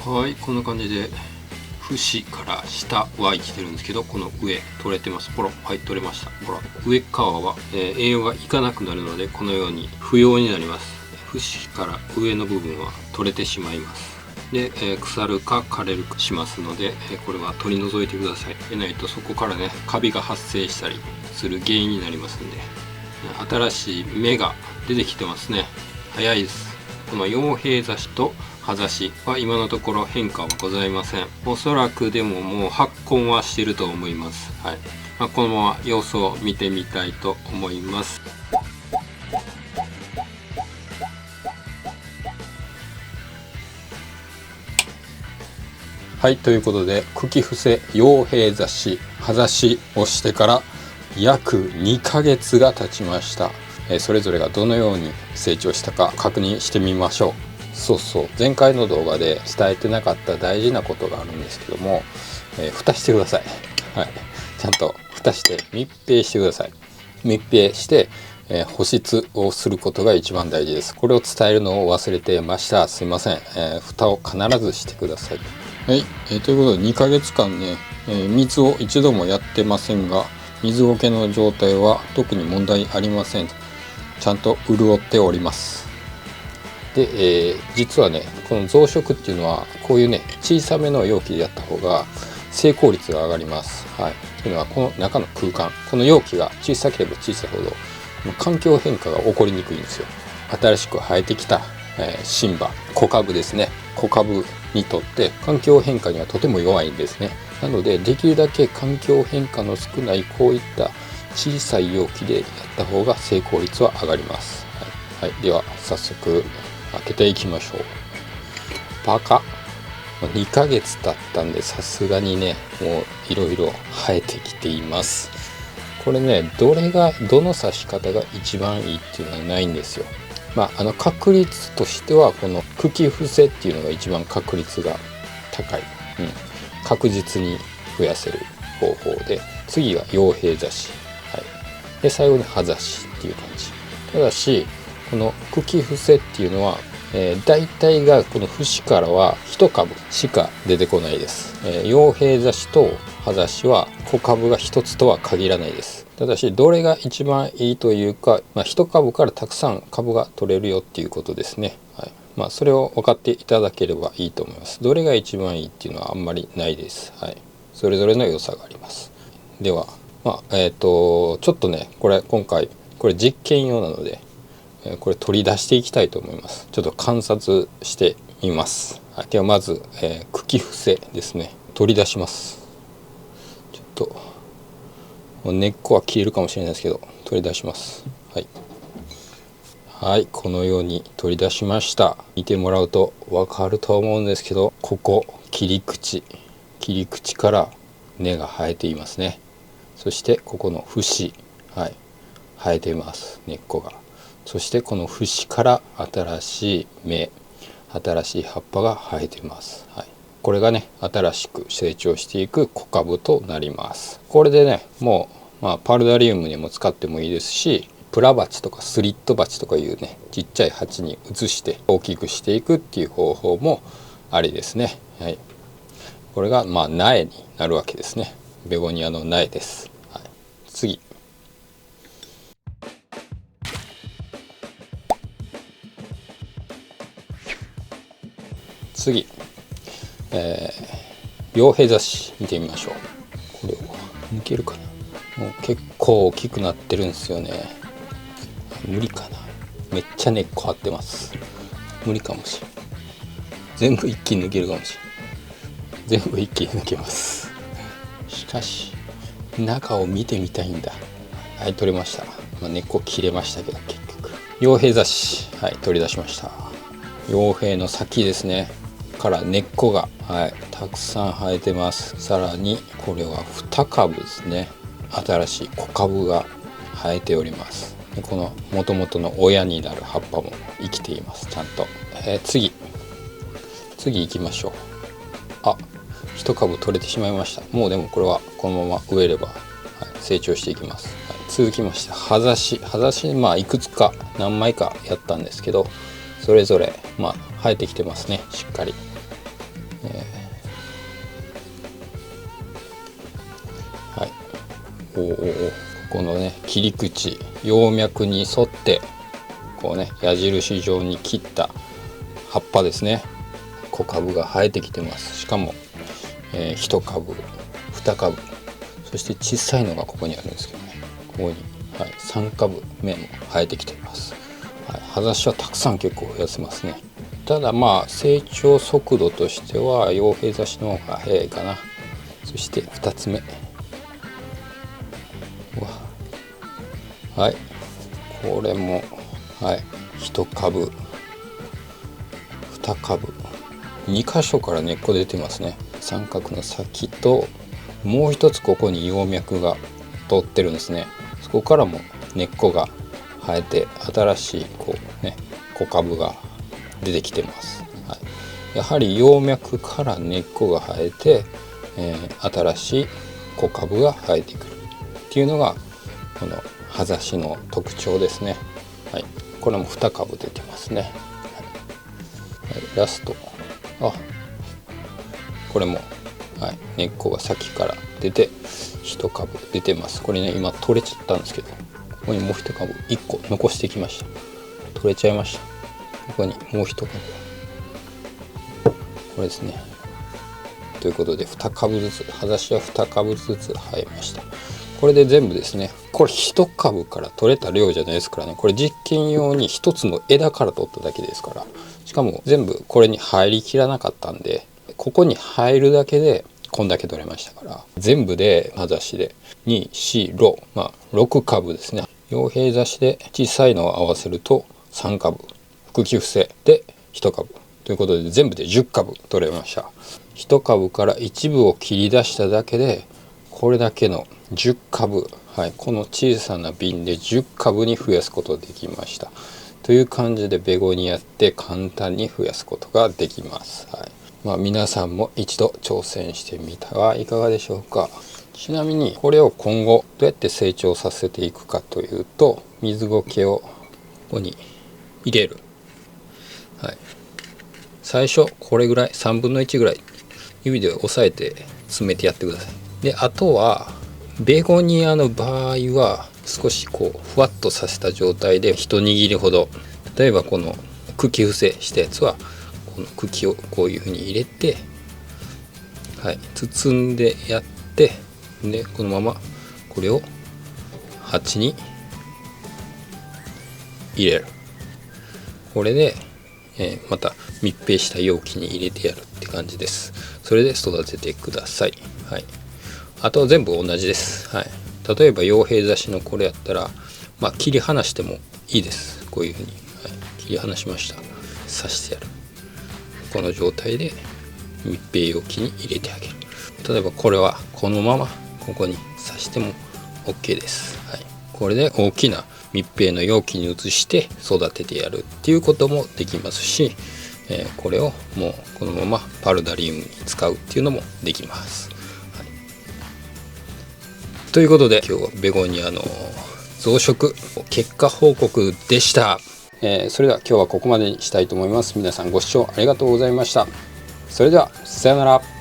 はい、こんな感じで節から下は生きてるんですけど、この上取れてます。ポロ、はい、取れました。ほら、上側は、栄養がいかなくなるので、このように不要になります。節から上の部分は取れてしまいます。で、腐るか枯れるかしますので、これは取り除いてください。でないとそこからね、カビが発生したりする原因になりますんで。新しい芽が出てきてますね。早いです。この陽平差しと葉差しは今のところ変化はございません。おそらくでももう発根はしてると思います。はい。このまま様子を見てみたいと思います。はい、ということで茎伏せ陽平差し葉差しをしてから約2ヶ月が経ちました。それぞれがどのように成長したか確認してみましょう。そうそう、前回の動画で伝えてなかった大事なことがあるんですけども、蓋してください。はい、ちゃんと蓋して密閉してください。密閉して、保湿をすることが一番大事です。これを伝えるのを忘れてました。すいません。蓋を必ずしてください。はい、ということで2ヶ月間ね、水を一度もやってませんが、水苔の状態は特に問題ありません。ちゃんと潤っております。で、実はね、この増殖っていうのはこういうね、小さめの容器でやった方が成功率が上がります。はい、というのはこの中の空間、この容器が小さければ小さいほど環境変化が起こりにくいんですよ。新しく生えてきた、新葉、小株ですね。小株にとって環境変化にはとても弱いんですね。なのでできるだけ環境変化の少ないこういった小さい容器でやった方が成功率は上がります。はい、では早速開けていきましょう。パカッ、2ヶ月経ったんでさすがにね、もういろいろ生えてきています。これね、どの刺し方が一番いいっていうのはないんですよ。確率としてはこの茎伏せっていうのが一番確率が高い、確実に増やせる方法で、次が陽平差し、はい、で最後に葉差しっていう感じ。ただしこの茎伏せっていうのは、大体がこの節からは1株しか出てこないです。陽平差しと葉差しは小株が1つとは限らないです。ただしどれが一番いいというか、1株からたくさん株が取れるよっていうことですね。はい、それを分かっていただければいいと思います。どれが一番いいっていうのはあんまりないです。はい、それぞれの良さがあります。では、ちょっとね、今回これ実験用なので、これ取り出していきたいと思います。ちょっと観察してみます。はい、ではまず、茎伏せですね、取り出します。ちょっと根っこは切れるかもしれないですけど取り出します。はい、はい、このように取り出しました。見てもらうと分かると思うんですけど、ここ切り口から根が生えていますね。そしてここの節、はい、生えています、根っこが。そしてこの節から新しい芽、新しい葉っぱが生えています。はい、これがね、新しく成長していく小株となります。これでね、もう、パルダリウムにも使ってもいいですし、プラ鉢とかスリット鉢とかいうね、ちっちゃい鉢に移して大きくしていくっていう方法もありですね。はい、これが苗になるわけですね。ベゴニアの苗です。はい、次、陽平差し見てみましょう。これを抜けるかな。もう結構大きくなってるんですよね。無理かな。めっちゃ根っこ張ってます。無理かもしれん。全部一気に抜けるかもしれん。全部一気に抜けます。しかし中を見てみたいんだ。はい、取れました。根っこ切れましたけど、結局陽平差し、はい、取り出しました。陽平の先ですねから根っこが、たくさん生えてます。さらにこれは2株ですね。新しい小株が生えております。でこの元々の親になる葉っぱも生きています、ちゃんと。次行きましょう。1株取れてしまいました。もうでもこれはこのまま植えれば、成長していきます。続きまして葉差し、いくつか何枚かやったんですけど、それぞれ生えてきてますね、しっかり。はい、このね切り口、葉脈に沿ってこうね矢印状に切った葉っぱですね。小株が生えてきてます。しかも、1株2株、そして小さいのがここにあるんですけどね、ここに、3株目も生えてきています。葉ざしはたくさん結構増やせますね。ただ成長速度としては葉柄挿しの方が早いかな。そして2つ目、これも1株2株、2箇所から根っこ出てますね。三角の先ともう一つここに葉脈が通ってるんですね。そこからも根っこが生えて新しい小株が出てきてます。やはり葉脈から根っこが生えて、新しい小株が生えてくるっていうのがこの葉ざしの特徴ですね。これも2株出てますね。ラスト、これも、根っこが先から出て1株出てます。これね今取れちゃったんですけど、ここにもう1株1個残してきました。取れちゃいました。ここにもう1株、これですね。ということで2株ずつ、葉ざしは2株ずつ生えました。これで全部ですね。これ1株から取れた量じゃないですからね。これ実験用に1つの枝から取っただけですから。しかも全部これに入りきらなかったんで、ここに入るだけでこんだけ取れましたから、全部で葉ざしで2、4、6株ですね。葉柄ざしで小さいのを合わせると3株、茎伏せで1株ということで全部で10株取れました。1株から一部を切り出しただけでこれだけの10株、この小さな瓶で10株に増やすことができましたという感じで、ベゴニアって簡単に増やすことができます。皆さんも一度挑戦してみてはいかがでしょうか。ちなみにこれを今後どうやって成長させていくかというと、水苔をここに入れる。最初これぐらい、3分の1ぐらい指で押さえて詰めてやってください。であとはベゴニアの場合は少しふわっとさせた状態で一握りほど、例えばこの茎伏せしたやつはこの茎をこういうふうに入れて、包んでやって、でこのままこれを鉢に入れる。これで、また密閉した容器に入れてやるって感じです。それで育ててください。あとは全部同じです。例えば葉柄ざしのこれやったら、切り離してもいいです。こういうふうに、切り離しました。刺してやる。この状態で密閉容器に入れてあげる。例えばこれはこのままここに刺しても OK です。これで大きな密閉の容器に移して育ててやるっていうこともできますし、これをもうこのままパルダリウムに使うっていうのもできます。ということで今日はベゴニアの増殖結果報告でした。それでは今日はここまでにしたいと思います。皆さんご視聴ありがとうございました。それではさようなら。